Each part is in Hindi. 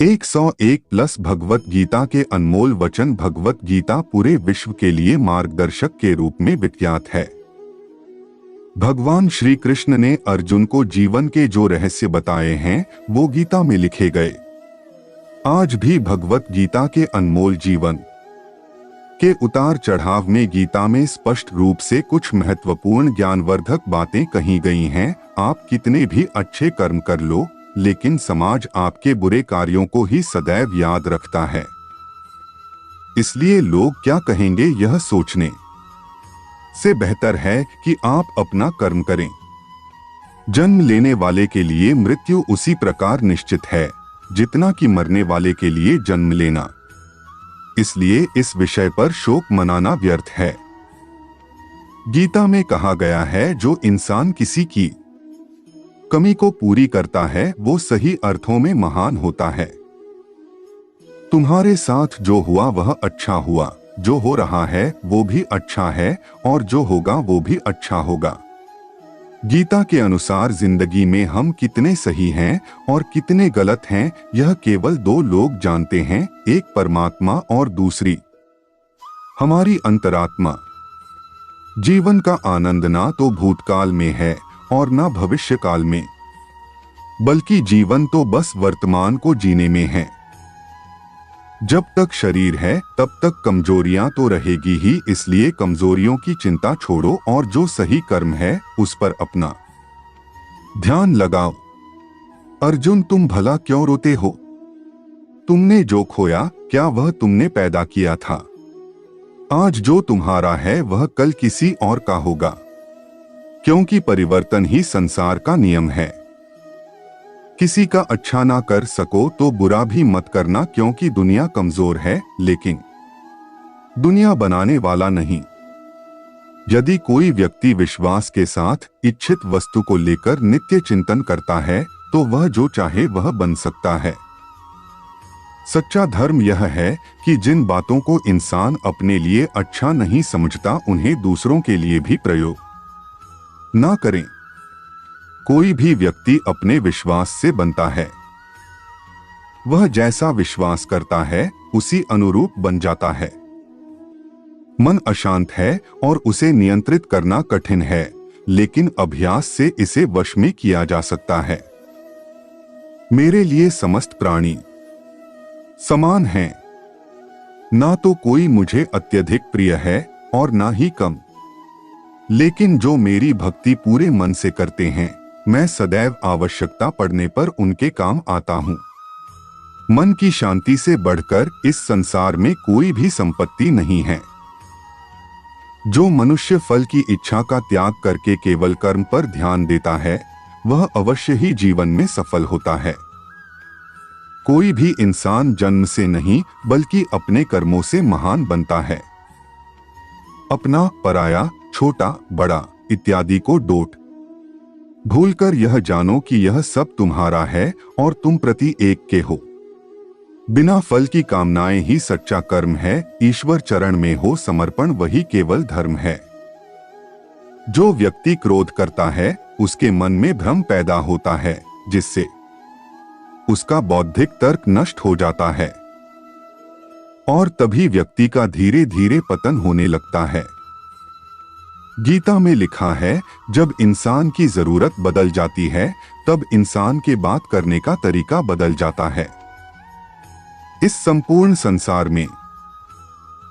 101+ भगवत गीता के अनमोल वचन। भगवत गीता पूरे विश्व के लिए मार्गदर्शक के रूप में विख्यात है। भगवान श्री कृष्ण ने अर्जुन को जीवन के जो रहस्य बताए हैं वो गीता में लिखे गए। आज भी भगवत गीता के अनमोल जीवन के उतार चढ़ाव में गीता में स्पष्ट रूप से कुछ महत्वपूर्ण ज्ञानवर्धक बातें कही गई हैं। आप कितने भी अच्छे कर्म कर लो, लेकिन समाज आपके बुरे कार्यों को ही सदैव याद रखता है। इसलिए लोग क्या कहेंगे यह सोचने से बेहतर है कि आप अपना कर्म करें। जन्म लेने वाले के लिए मृत्यु उसी प्रकार निश्चित है जितना कि मरने वाले के लिए जन्म लेना। इसलिए इस विषय पर शोक मनाना व्यर्थ है। गीता में कहा गया है, जो इंसान किसी की कमी को पूरी करता है वो सही अर्थों में महान होता है। तुम्हारे साथ जो हुआ वह अच्छा हुआ, जो हो रहा है वो भी अच्छा है, और जो होगा वो भी अच्छा होगा। गीता के अनुसार जिंदगी में हम कितने सही हैं और कितने गलत हैं यह केवल दो लोग जानते हैं, एक परमात्मा और दूसरी हमारी अंतरात्मा। जीवन का आनंद ना तो भूतकाल में है और ना भविष्य काल में, बल्कि जीवन तो बस वर्तमान को जीने में है। जब तक शरीर है तब तक कमजोरियां तो रहेगी ही, इसलिए कमजोरियों की चिंता छोड़ो और जो सही कर्म है उस पर अपना ध्यान लगाओ। अर्जुन, तुम भला क्यों रोते हो? तुमने जो खोया क्या वह तुमने पैदा किया था? आज जो तुम्हारा है वह कल किसी और का होगा, क्योंकि परिवर्तन ही संसार का नियम है। किसी का अच्छा ना कर सको तो बुरा भी मत करना, क्योंकि दुनिया कमजोर है लेकिन दुनिया बनाने वाला नहीं। यदि कोई व्यक्ति विश्वास के साथ इच्छित वस्तु को लेकर नित्य चिंतन करता है तो वह जो चाहे वह बन सकता है। सच्चा धर्म यह है कि जिन बातों को इंसान अपने लिए अच्छा नहीं समझता उन्हें दूसरों के लिए भी प्रयोग ना करें। कोई भी व्यक्ति अपने विश्वास से बनता है। वह जैसा विश्वास करता है उसी अनुरूप बन जाता है। मन अशांत है और उसे नियंत्रित करना कठिन है, लेकिन अभ्यास से इसे वश में किया जा सकता है। मेरे लिए समस्त प्राणी समान हैं। ना तो कोई मुझे अत्यधिक प्रिय है और ना ही कम, लेकिन जो मेरी भक्ति पूरे मन से करते हैं मैं सदैव आवश्यकता पड़ने पर उनके काम आता हूँ। मन की शांति से बढ़कर इस संसार में कोई भी संपत्ति नहीं है। जो मनुष्य फल की इच्छा का त्याग करके केवल कर्म पर ध्यान देता है वह अवश्य ही जीवन में सफल होता है। कोई भी इंसान जन्म से नहीं बल्कि अपने कर्मों से महान बनता है। अपना, पराया, छोटा, बड़ा इत्यादि को डोट भूलकर यह जानो कि यह सब तुम्हारा है और तुम प्रति एक के हो। बिना फल की कामनाएं ही सच्चा कर्म है। ईश्वर चरण में हो समर्पण वही केवल धर्म है। जो व्यक्ति क्रोध करता है उसके मन में भ्रम पैदा होता है, जिससे उसका बौद्धिक तर्क नष्ट हो जाता है और तभी व्यक्ति का धीरे धीरे पतन होने लगता है। गीता में लिखा है, जब इंसान की जरूरत बदल जाती है तब इंसान के बात करने का तरीका बदल जाता है। इस संपूर्ण संसार में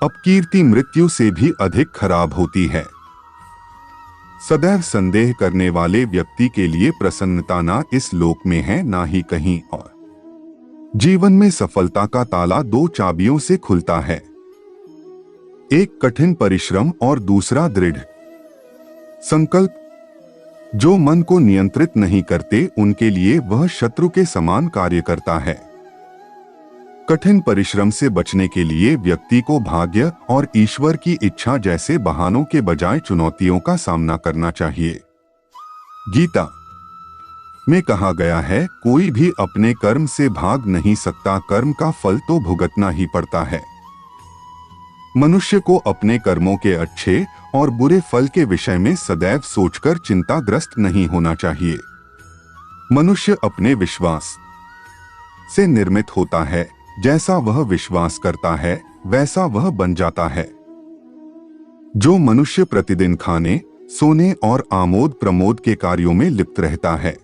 अपकीर्ति मृत्यु से भी अधिक खराब होती है। सदैव संदेह करने वाले व्यक्ति के लिए प्रसन्नता ना इस लोक में है ना ही कहीं और। जीवन में सफलता का ताला दो चाबियों से खुलता है, एक कठिन परिश्रम और दूसरा दृढ़ संकल्प। जो मन को नियंत्रित नहीं करते उनके लिए वह शत्रु के समान कार्य करता है। कठिन परिश्रम से बचने के लिए व्यक्ति को भाग्य और ईश्वर की इच्छा जैसे बहानों के बजाय चुनौतियों का सामना करना चाहिए। गीता में कहा गया है, कोई भी अपने कर्म से भाग नहीं सकता, कर्म का फल तो भुगतना ही पड़ता है। मनुष्य को अपने कर्मों के अच्छे और बुरे फल के विषय में सदैव सोचकर चिंताग्रस्त नहीं होना चाहिए। मनुष्य अपने विश्वास से निर्मित होता है। जैसा वह विश्वास करता है वैसा वह बन जाता है। जो मनुष्य प्रतिदिन खाने, सोने और आमोद प्रमोद के कार्यों में लिप्त रहता है,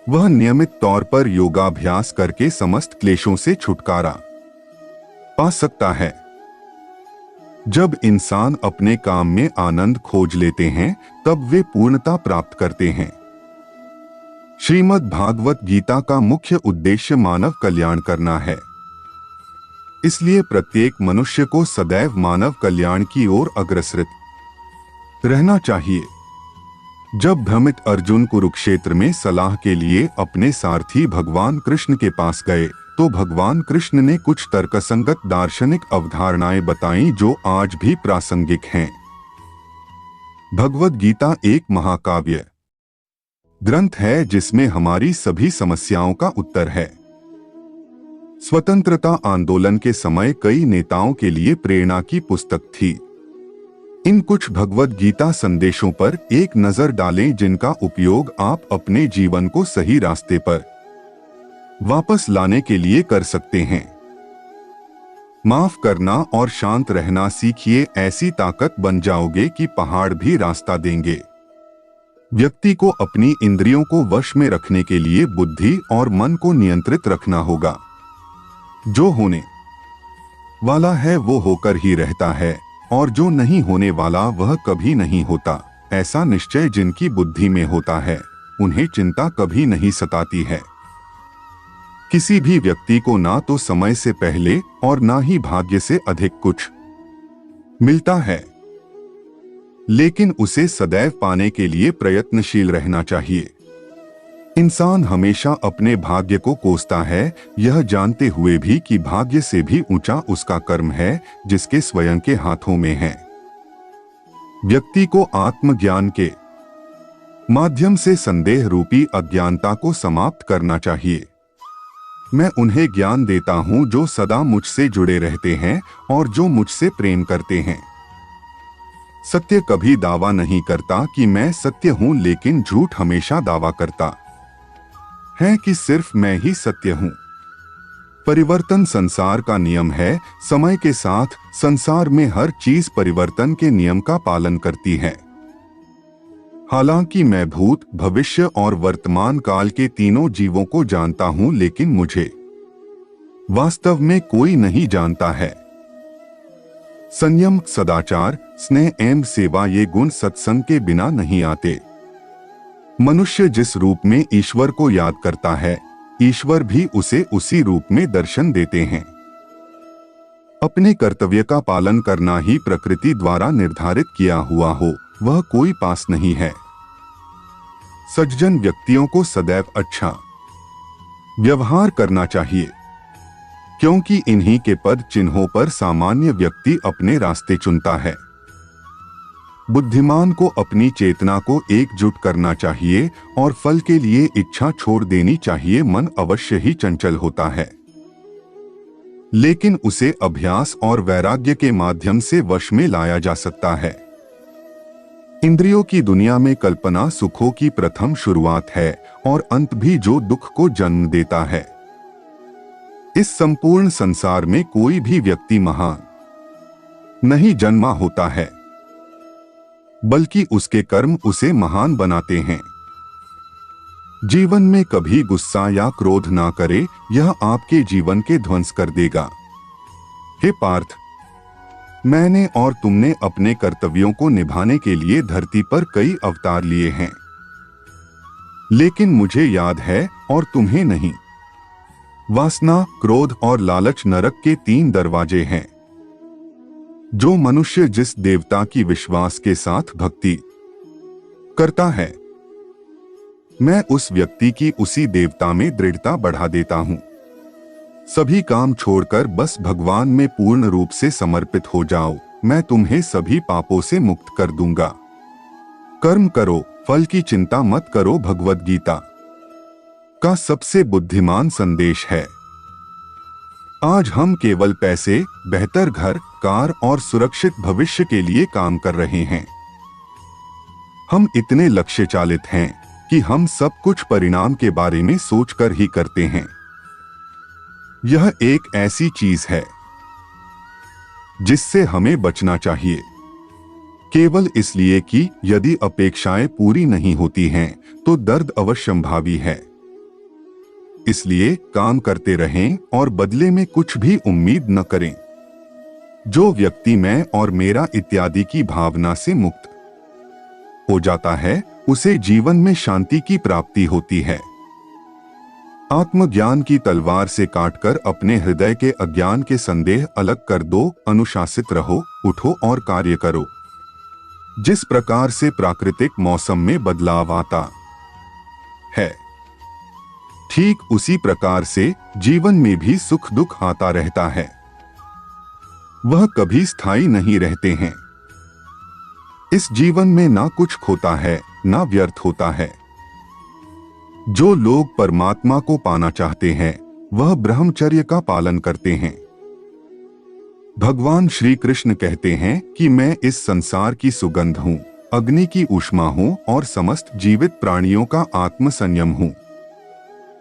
वह नियमित तौर पर योगाभ्यास करके समस्त क्लेशों से छुटकारा पा सकता है। जब इंसान अपने काम में आनंद खोज लेते हैं तब वे पूर्णता प्राप्त करते हैं। श्रीमद् भागवत गीता का मुख्य उद्देश्य मानव कल्याण करना है। इसलिए प्रत्येक मनुष्य को सदैव मानव कल्याण की ओर अग्रसर रहना चाहिए। जब भ्रमित अर्जुन कुरुक्षेत्र में सलाह के लिए अपने सारथी भगवान कृष्ण के पास गए तो भगवान कृष्ण ने कुछ तर्कसंगत दार्शनिक अवधारणाएं बताईं जो आज भी प्रासंगिक हैं। भगवद गीता एक महाकाव्य ग्रंथ है जिसमें हमारी सभी समस्याओं का उत्तर है। स्वतंत्रता आंदोलन के समय कई नेताओं के लिए प्रेरणा की पुस्तक थी। इन कुछ भगवद गीता संदेशों पर एक नजर डालें जिनका उपयोग आप अपने जीवन को सही रास्ते पर वापस लाने के लिए कर सकते हैं। माफ करना और शांत रहना सीखिए, ऐसी ताकत बन जाओगे कि पहाड़ भी रास्ता देंगे। व्यक्ति को अपनी इंद्रियों को वश में रखने के लिए बुद्धि और मन को नियंत्रित रखना होगा। जो होने वाला है वो होकर ही रहता है और जो नहीं होने वाला वह कभी नहीं होता। ऐसा निश्चय जिनकी बुद्धि में होता है उन्हें चिंता कभी नहीं सताती है। किसी भी व्यक्ति को ना तो समय से पहले और ना ही भाग्य से अधिक कुछ मिलता है, लेकिन उसे सदैव पाने के लिए प्रयत्नशील रहना चाहिए। इंसान हमेशा अपने भाग्य को कोसता है, यह जानते हुए भी कि भाग्य से भी ऊंचा उसका कर्म है जिसके स्वयं के हाथों में है। व्यक्ति को आत्मज्ञान के माध्यम से संदेह रूपी अज्ञानता को समाप्त करना चाहिए। मैं उन्हें ज्ञान देता हूं जो सदा मुझसे जुड़े रहते हैं और जो मुझसे प्रेम करते हैं। सत्य कभी दावा नहीं करता कि मैं सत्य हूं, लेकिन झूठ हमेशा दावा करता है कि सिर्फ मैं ही सत्य हूं। परिवर्तन संसार का नियम है। समय के साथ संसार में हर चीज परिवर्तन के नियम का पालन करती है। हालांकि मैं भूत, भविष्य और वर्तमान काल के तीनों जीवों को जानता हूं, लेकिन मुझे वास्तव में कोई नहीं जानता है। संयम, सदाचार, स्नेह एवं सेवा ये गुण सत्संग के बिना नहीं आते। मनुष्य जिस रूप में ईश्वर को याद करता है, ईश्वर भी उसे उसी रूप में दर्शन देते हैं। अपने कर्तव्य का पालन करना ही प्रकृति द्वारा निर्धारित किया हुआ हो, वह कोई पास नहीं है। सज्जन व्यक्तियों को सदैव अच्छा व्यवहार करना चाहिए, क्योंकि इन्हीं के पद चिन्हों पर सामान्य व्यक्ति अपने रास्ते चुनता है। बुद्धिमान को अपनी चेतना को एकजुट करना चाहिए और फल के लिए इच्छा छोड़ देनी चाहिए। मन अवश्य ही चंचल होता है, लेकिन उसे अभ्यास और वैराग्य के माध्यम से वश में लाया जा सकता है। इंद्रियों की दुनिया में कल्पना सुखों की प्रथम शुरुआत है और अंत भी जो दुख को जन्म देता है। इस संपूर्ण संसार में कोई भी व्यक्ति महान नहीं जन्मा होता है, बल्कि उसके कर्म उसे महान बनाते हैं। जीवन में कभी गुस्सा या क्रोध ना करे, यह आपके जीवन के ध्वंस कर देगा। हे पार्थ, मैंने और तुमने अपने कर्तव्यों को निभाने के लिए धरती पर कई अवतार लिए हैं, लेकिन मुझे याद है और तुम्हें नहीं। वासना, क्रोध और लालच नरक के 3 दरवाजे हैं। जो मनुष्य जिस देवता की विश्वास के साथ भक्ति करता है, मैं उस व्यक्ति की उसी देवता में दृढ़ता बढ़ा देता हूं। सभी काम छोड़कर बस भगवान में पूर्ण रूप से समर्पित हो जाओ, मैं तुम्हें सभी पापों से मुक्त कर दूंगा। कर्म करो, फल की चिंता मत करो भगवद गीता का सबसे बुद्धिमान संदेश है। आज हम केवल पैसे, बेहतर घर, कार और सुरक्षित भविष्य के लिए काम कर रहे हैं। हम इतने लक्ष्य चालित हैं कि हम सब कुछ परिणाम के बारे में सोचकर ही करते हैं। यह एक ऐसी चीज है जिससे हमें बचना चाहिए, केवल इसलिए कि यदि अपेक्षाएं पूरी नहीं होती हैं तो दर्द अवश्यंभावी है। इसलिए काम करते रहें और बदले में कुछ भी उम्मीद न करें। जो व्यक्ति मैं और मेरा इत्यादि की भावना से मुक्त हो जाता है उसे जीवन में शांति की प्राप्ति होती है। आत्मज्ञान की तलवार से काटकर अपने हृदय के अज्ञान के संदेह अलग कर दो। अनुशासित रहो, उठो और कार्य करो। जिस प्रकार से प्राकृतिक मौसम में बदलाव आता है, ठीक उसी प्रकार से जीवन में भी सुख दुख आता रहता है। वह कभी स्थायी नहीं रहते हैं। इस जीवन में ना कुछ खोता है ना व्यर्थ होता है। जो लोग परमात्मा को पाना चाहते हैं वह ब्रह्मचर्य का पालन करते हैं। भगवान श्री कृष्ण कहते हैं कि मैं इस संसार की सुगंध हूं, अग्नि की ऊष्मा हूं और समस्त जीवित प्राणियों का आत्म संयम हूं।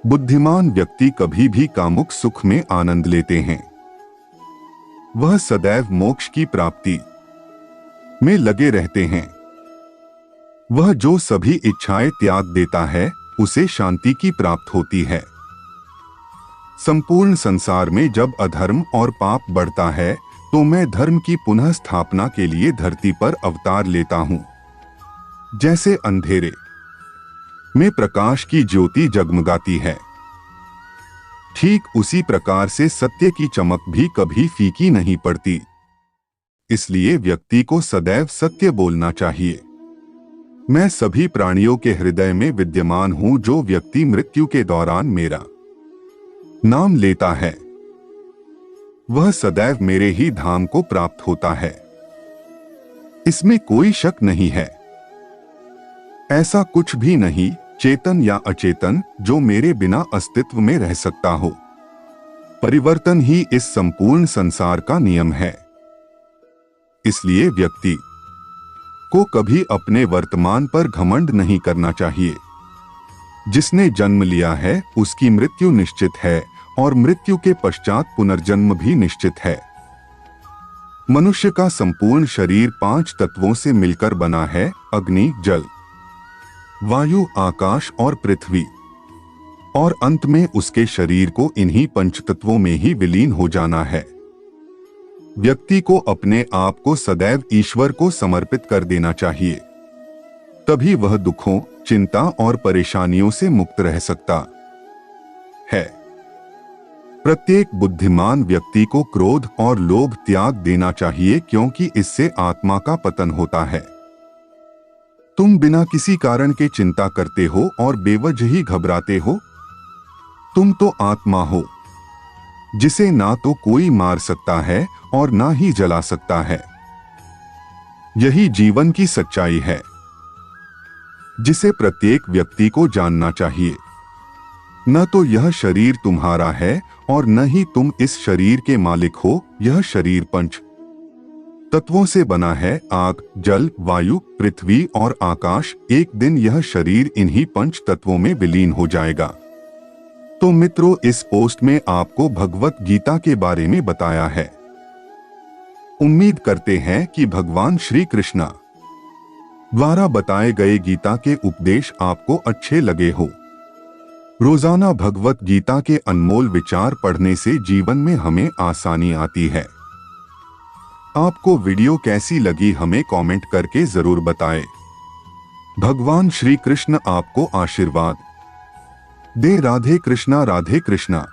बुद्धिमान व्यक्ति कभी भी कामुक सुख में आनंद लेते हैं। वह सदैव मोक्ष की प्राप्ति में लगे रहते हैं। वह जो सभी इच्छाएं त्याग देता है उसे शांति की प्राप्त होती है। संपूर्ण संसार में जब अधर्म और पाप बढ़ता है तो मैं धर्म की पुनः स्थापना के लिए धरती पर अवतार लेता हूं। जैसे अंधेरे में प्रकाश की ज्योति जगमगाती है, ठीक उसी प्रकार से सत्य की चमक भी कभी फीकी नहीं पड़ती। इसलिए व्यक्ति को सदैव सत्य बोलना चाहिए। मैं सभी प्राणियों के हृदय में विद्यमान हूं। जो व्यक्ति मृत्यु के दौरान मेरा नाम लेता है वह सदैव मेरे ही धाम को प्राप्त होता है, इसमें कोई शक नहीं है। ऐसा कुछ भी नहीं, चेतन या अचेतन, जो मेरे बिना अस्तित्व में रह सकता हो। परिवर्तन ही इस संपूर्ण संसार का नियम है। इसलिए व्यक्ति को कभी अपने वर्तमान पर घमंड नहीं करना चाहिए। जिसने जन्म लिया है उसकी मृत्यु निश्चित है और मृत्यु के पश्चात पुनर्जन्म भी निश्चित है। मनुष्य का संपूर्ण शरीर 5 तत्वों से मिलकर बना है, अग्नि, जल, वायु, आकाश और पृथ्वी, और अंत में उसके शरीर को इन्हीं 5 तत्वों में ही विलीन हो जाना है। व्यक्ति को अपने आप को सदैव ईश्वर को समर्पित कर देना चाहिए, तभी वह दुखों, चिंता और परेशानियों से मुक्त रह सकता है। प्रत्येक बुद्धिमान व्यक्ति को क्रोध और लोभ त्याग देना चाहिए, क्योंकि इससे आत्मा का पतन होता है। तुम बिना किसी कारण के चिंता करते हो और बेवजह ही घबराते हो। तुम तो आत्मा हो जिसे ना तो कोई मार सकता है और ना ही जला सकता है। यही जीवन की सच्चाई है जिसे प्रत्येक व्यक्ति को जानना चाहिए। न तो यह शरीर तुम्हारा है और न ही तुम इस शरीर के मालिक हो। यह शरीर 5 तत्वों से बना है, आग, जल, वायु, पृथ्वी और आकाश। एक दिन यह शरीर इन्हीं 5 तत्वों में विलीन हो जाएगा। तो मित्रों, इस पोस्ट में आपको भगवत गीता के बारे में बताया है। उम्मीद करते हैं कि भगवान श्री कृष्ण द्वारा बताए गए गीता के उपदेश आपको अच्छे लगे हो। रोजाना भगवत गीता के अनमोल विचार पढ़ने से जीवन में हमें आसानी आती है। आपको वीडियो कैसी लगी हमें कमेंट करके जरूर बताएं। भगवान श्री कृष्ण आपको आशीर्वाद दे। राधे कृष्णा, राधे कृष्णा।